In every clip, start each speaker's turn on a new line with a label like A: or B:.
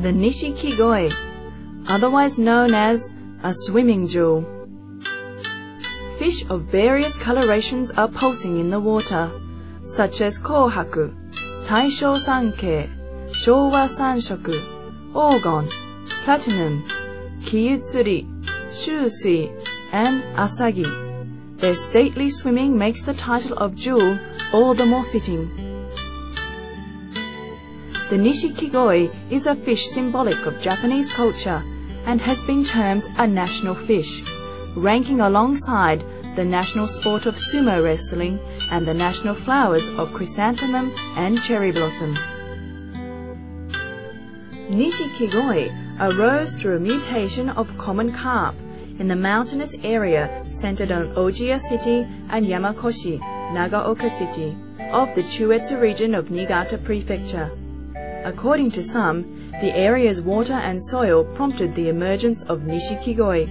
A: The Nishikigoi, otherwise known as a swimming jewel. Fish of various colorations are pulsing in the water, such as kohaku, taisho sankei, showa sanshoku, orgon, platinum, kiyutsuri, shusui, and asagi. Their stately swimming makes the title of jewel all the more fitting. The Nishikigoi is a fish symbolic of Japanese culture and has been termed a national fish, ranking alongside the national sport of sumo wrestling and the national flowers of chrysanthemum and cherry blossom. Nishikigoi arose through a mutation of common carp in the mountainous area centered on Ojiya City and Yamakoshi, Nagaoka City, of the Chuetsu region of Niigata Prefecture. According to some, the area's water and soil prompted the emergence of Nishikigoi.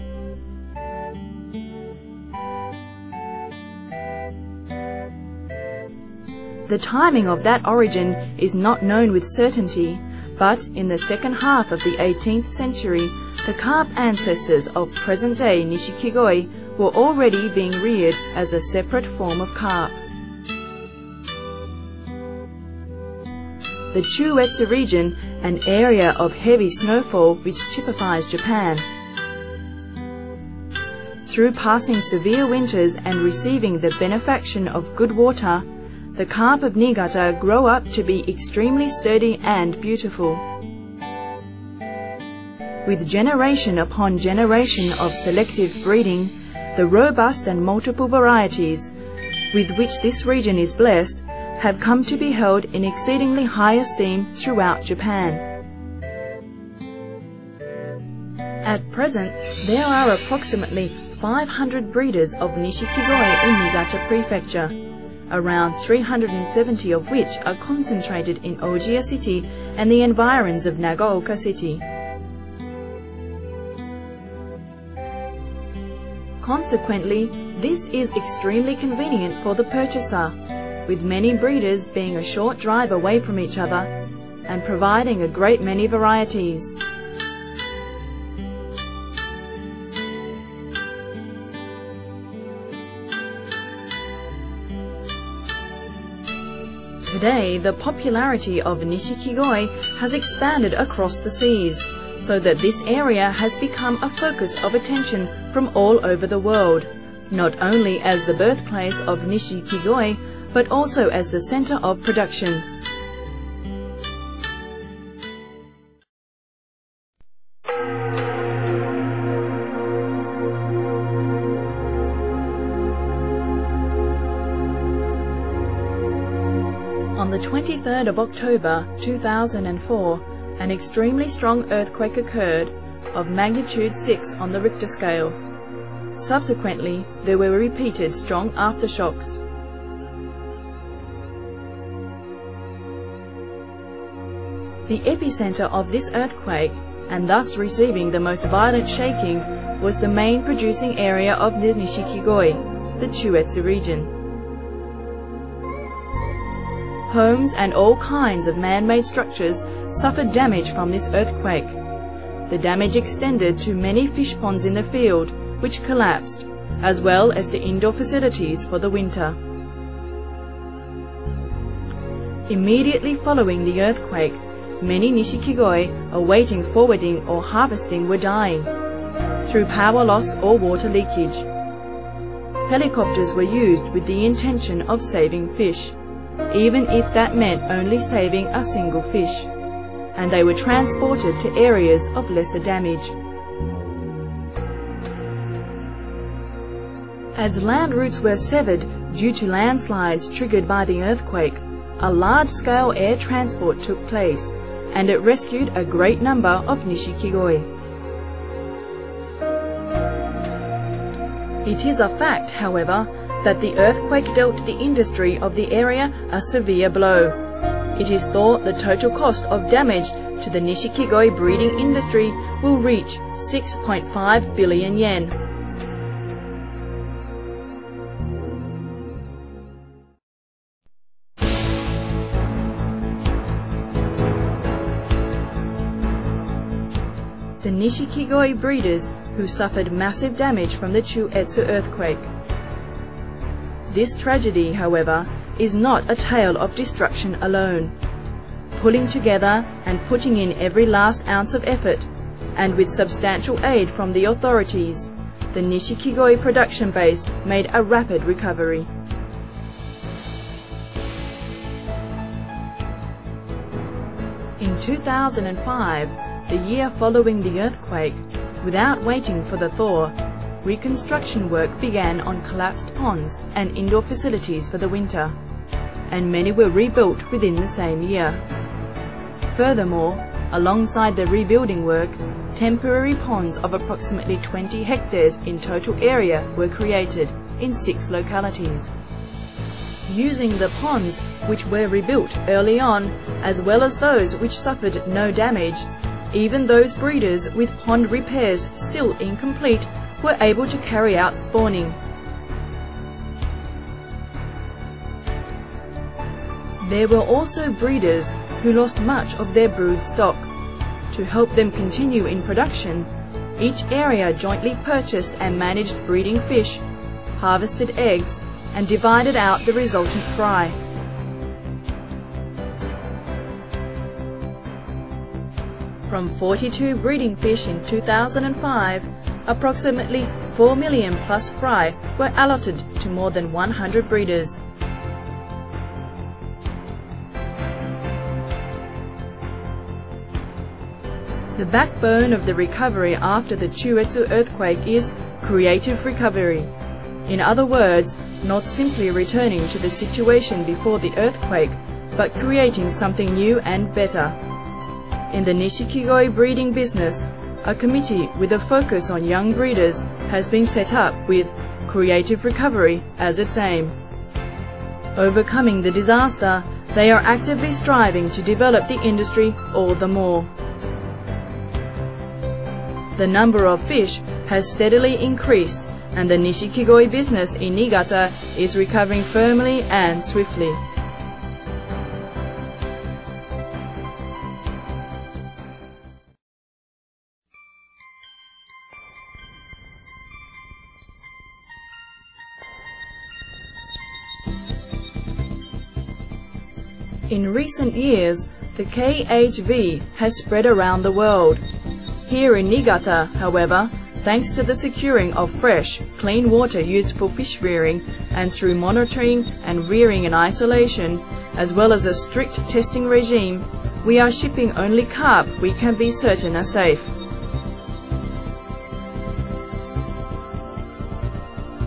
A: The timing of that origin is not known with certainty, but in the second half of the 18th century, the carp ancestors of present-day Nishikigoi were already being reared as a separate form of carp. The Chuetsu region, an area of heavy snowfall which typifies Japan. Through passing severe winters and receiving the benefaction of good water, the carp of Niigata grow up to be extremely sturdy and beautiful. With generation upon generation of selective breeding, the robust and multiple varieties with which this region is blessed have come to be held in exceedingly high esteem throughout Japan. At present, there are approximately 500 breeders of Nishikigoi in Niigata Prefecture, around 370 of which are concentrated in Ojiya City and the environs of Nagaoka City. Consequently, this is extremely convenient for the purchaser, with many breeders being a short drive away from each other and providing a great many varieties. Today, the popularity of Nishikigoi has expanded across the seas, so that this area has become a focus of attention from all over the world, not only as the birthplace of Nishikigoi, but also as the center of production. On the 23rd of October 2004, an extremely strong earthquake occurred of magnitude 6 on the Richter scale. Subsequently, there were repeated strong aftershocks. The epicenter of this earthquake, and thus receiving the most violent shaking, was the main producing area of the Nishikigoi, the Chuetsu region. Homes and all kinds of man-made structures suffered damage from this earthquake. The damage extended to many fish ponds in the field, which collapsed, as well as to indoor facilities for the winter. Immediately following the earthquake, many Nishikigoi awaiting forwarding or harvesting were dying, through power loss or water leakage. Helicopters were used with the intention of saving fish, even if that meant only saving a single fish, and they were transported to areas of lesser damage. As land routes were severed due to landslides triggered by the earthquake, a large-scale air transport took place, and it rescued a great number of Nishikigoi. It is a fact, however, that the earthquake dealt the industry of the area a severe blow. It is thought the total cost of damage to the Nishikigoi breeding industry will reach 6.5 billion yen. Nishikigoi breeders who suffered massive damage from the Chuetsu earthquake. This tragedy, however, is not a tale of destruction alone. Pulling together and putting in every last ounce of effort, and with substantial aid from the authorities, the Nishikigoi production base made a rapid recovery. In 2005, the year following the earthquake, without waiting for the thaw, reconstruction work began on collapsed ponds and indoor facilities for the winter, and many were rebuilt within the same year. Furthermore, alongside the rebuilding work, temporary ponds of approximately 20 hectares in total area were created in 6 localities. Using the ponds which were rebuilt early on, as well as those which suffered no damage, even those breeders with pond repairs still incomplete were able to carry out spawning. There were also breeders who lost much of their brood stock. To help them continue in production, each area jointly purchased and managed breeding fish, harvested eggs, and divided out the resultant fry. From 42 breeding fish in 2005, approximately 4 million plus fry were allotted to more than 100 breeders. The backbone of the recovery after the Chuetsu earthquake is creative recovery. In other words, not simply returning to the situation before the earthquake, but creating something new and better. In the Nishikigoi breeding business, a committee with a focus on young breeders has been set up with creative recovery as its aim. Overcoming the disaster, they are actively striving to develop the industry all the more. The number of fish has steadily increased, and the Nishikigoi business in Niigata is recovering firmly and swiftly. In recent years, the KHV has spread around the world. Here in Niigata, however, thanks to the securing of fresh, clean water used for fish rearing and through monitoring and rearing in isolation, as well as a strict testing regime, we are shipping only carp we can be certain are safe.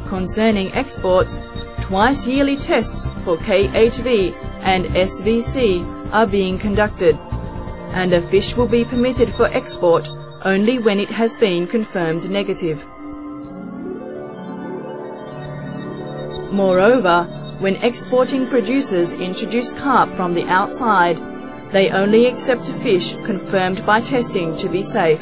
A: Concerning exports, twice yearly tests for KHV and SVC are being conducted, and a fish will be permitted for export only when it has been confirmed negative. Moreover, when exporting producers introduce carp from the outside, they only accept fish confirmed by testing to be safe.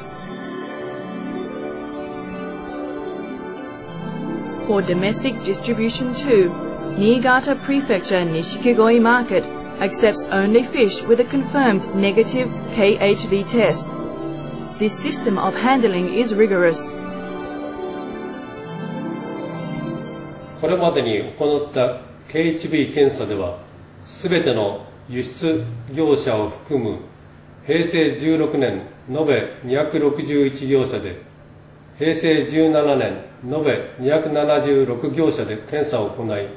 A: For domestic distribution too, Niigata Prefecture Nishikigoi Market accepts only fish with a confirmed negative KHV test. This system of handling is rigorous.
B: これまでに行った KHV 検査では、すべての輸出業者を含む平成16年延べ261業者で、平成17年延べ276業者で検査を行い、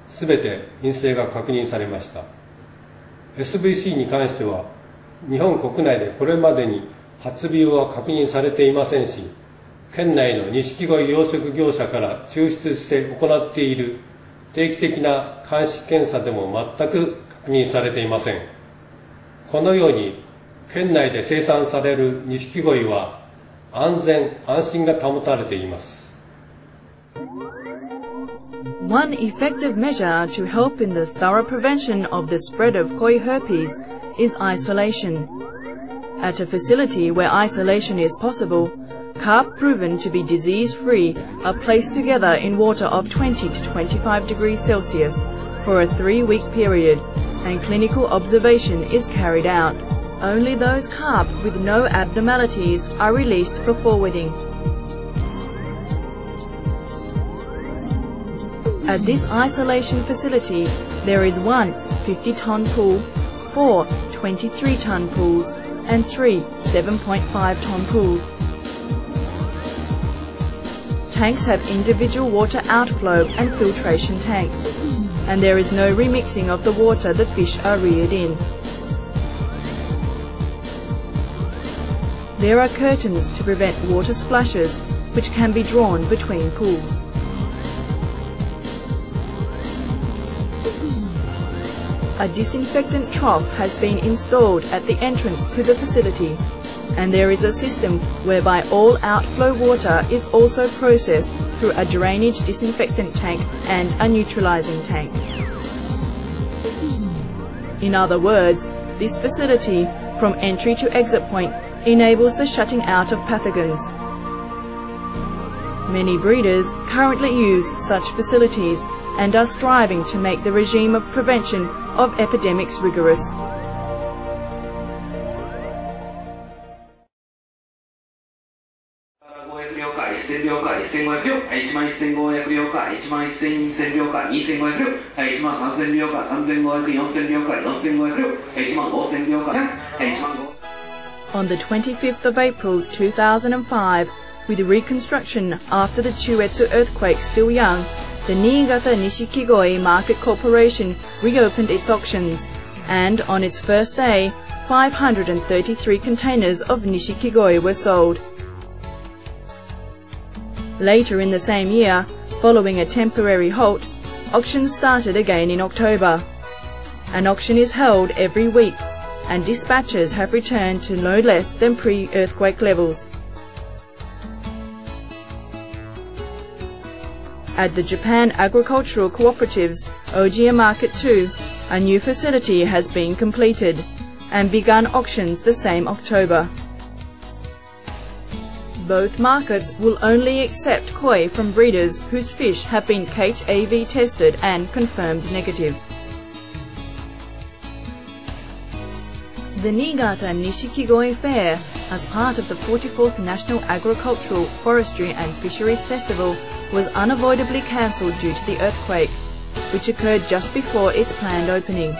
B: すべて陰性が確認されました。SVC に関しては、日本国内でこれまでに発病は確認されていませんし、県内の錦鯉養殖業者から抽出して行っている定期的な監視検査でも全く確認されていません。このように県内で生産される錦鯉は安全安心が保たれています。
A: One effective measure to help in the thorough prevention of the spread of koi herpes is isolation. At a facility where isolation is possible, carp proven to be disease-free are placed together in water of 20 to 25 degrees Celsius for a 3-week period, and clinical observation is carried out. Only those carp with no abnormalities are released for forwarding. At this isolation facility, there is one 50-ton pool, 4 23-ton pools, and 3 7.5-ton pools. Tanks have individual water outflow and filtration tanks, and there is no remixing of the water the fish are reared in. There are curtains to prevent water splashes, which can be drawn between pools. A disinfectant trough has been installed at the entrance to the facility, and there is a system whereby all outflow water is also processed through a drainage disinfectant tank and a neutralizing tank. In other words, this facility, from entry to exit point, enables the shutting out of pathogens. Many breeders currently use such facilities and are striving to make the regime of prevention of epidemics rigorous. On the 25th of April 2005, with reconstruction after the Chuetsu earthquake still young, the Niigata Nishikigoi Market Corporation reopened its auctions, and on its first day, 533 containers of Nishikigoi were sold. Later in the same year, following a temporary halt, auctions started again in October. An auction is held every week, and dispatches have returned to no less than pre-earthquake levels. At the Japan Agricultural Cooperative's Ojiya Market 2, a new facility has been completed and begun auctions the same October. Both markets will only accept koi from breeders whose fish have been HIV tested and confirmed negative. The Niigata Nishikigoi Fair, as part of the 44th National Agricultural, Forestry and Fisheries Festival, was unavoidably cancelled due to the earthquake, which occurred just before its planned opening.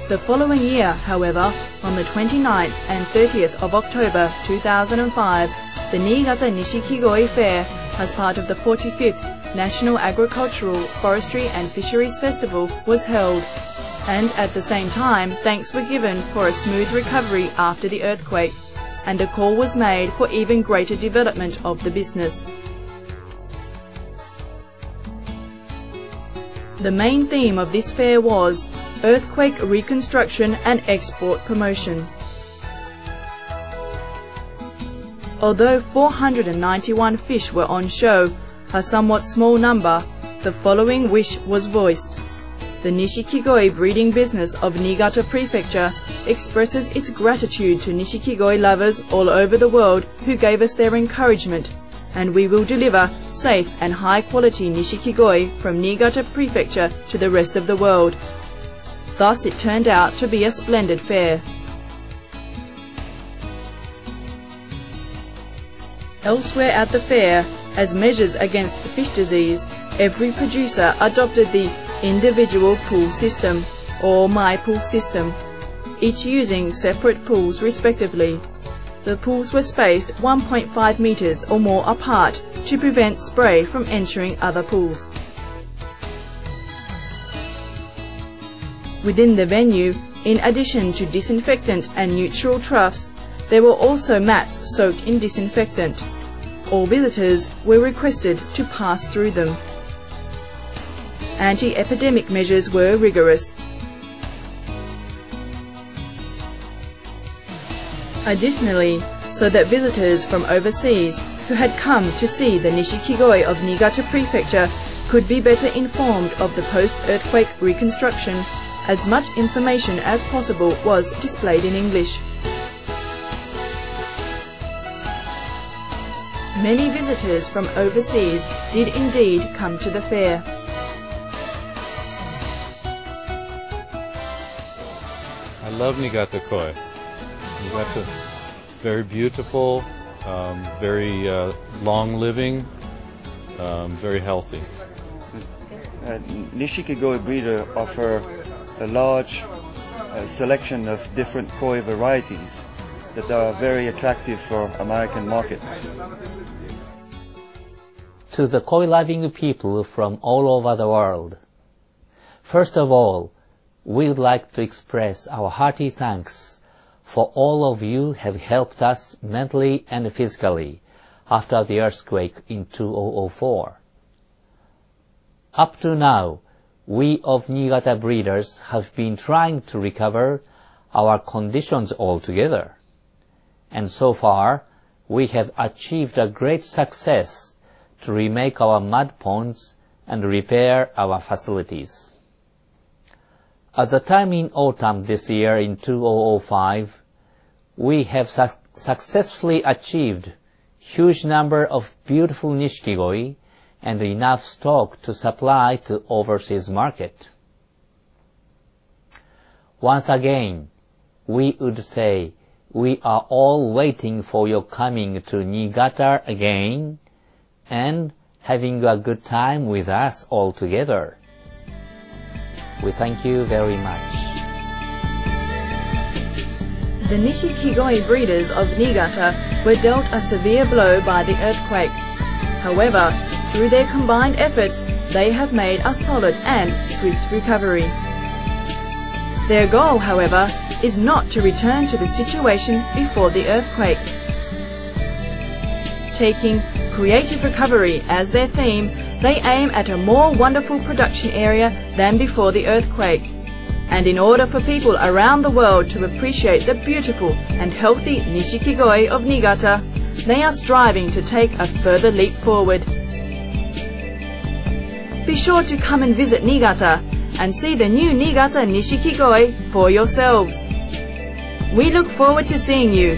A: The following year, however, on the 29th and 30th of October 2005, the Niigata Nishikigoi Fair, as part of the 45th National Agricultural, Forestry and Fisheries Festival, was held, and at the same time thanks were given for a smooth recovery after the earthquake, and a call was made for even greater development of the business. The main theme of this fair was earthquake reconstruction and export promotion. Although 491 fish were on show, a somewhat small number, the following wish was voiced. The Nishikigoi breeding business of Niigata Prefecture expresses its gratitude to Nishikigoi lovers all over the world who gave us their encouragement, and we will deliver safe and high-quality Nishikigoi from Niigata Prefecture to the rest of the world. Thus it turned out to be a splendid fair. Elsewhere at the fair, as measures against fish disease, every producer adopted the individual pool system, or my pool system, each using separate pools respectively. The pools were spaced 1.5 meters or more apart to prevent spray from entering other pools. Within the venue, in addition to disinfectant and neutral troughs, there were also mats soaked in disinfectant. All visitors were requested to pass through them. Anti-epidemic measures were rigorous. Additionally, so that visitors from overseas who had come to see the Nishikigoi of Niigata Prefecture could be better informed of the post-earthquake reconstruction, as much information as possible was displayed in English. Many visitors from overseas did indeed come to the fair.
C: love Niigata koi. Niigata, very beautiful, very long-living, very healthy.
D: Nishikigoi breeder offer a large selection of different koi varieties that are very attractive for American market.
E: To the koi-loving people from all over the world, first of all, we would like to express our hearty thanks for all of you have helped us mentally and physically after the earthquake in 2004. Up to now, we of Niigata breeders have been trying to recover our conditions altogether. And so far, we have achieved a great success to remake our mud ponds and repair our facilities. At the time in autumn this year in 2005, we have successfully achieved huge number of beautiful Nishikigoi and enough stock to supply to overseas market. Once again, we would say we are all waiting for your coming to Niigata again and having a good time with us all together. We thank you very much.
A: The Nishikigoi breeders of Niigata were dealt a severe blow by the earthquake. However, through their combined efforts, they have made a solid and swift recovery. Their goal, however, is not to return to the situation before the earthquake. Taking creative recovery as their theme, they aim at a more wonderful production area than before the earthquake. And in order for people around the world to appreciate the beautiful and healthy Nishikigoi of Niigata, they are striving to take a further leap forward. Be sure to come and visit Niigata and see the new Niigata Nishikigoi for yourselves. We look forward to seeing you.